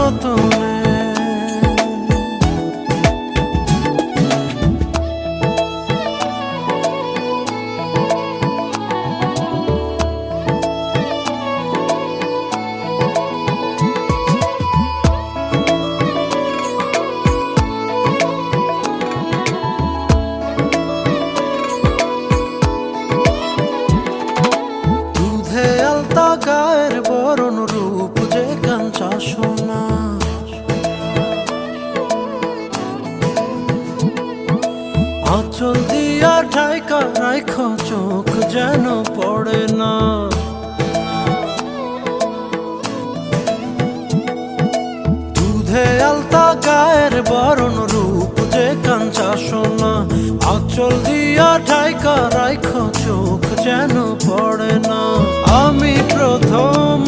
যতনে। গায়ের বরণ রূপ যে কাঞ্চা সোনা, আঁচল দিয়া ঢাকা রাখ চোখ যেন পড়ে না। দুধে আলতা গায়ের বরণ রূপ যে কাঞ্চা সোনা, আঁচল দিয়া ঢাকা রাখ চোখ যেন পড়ে না। আমি প্রথম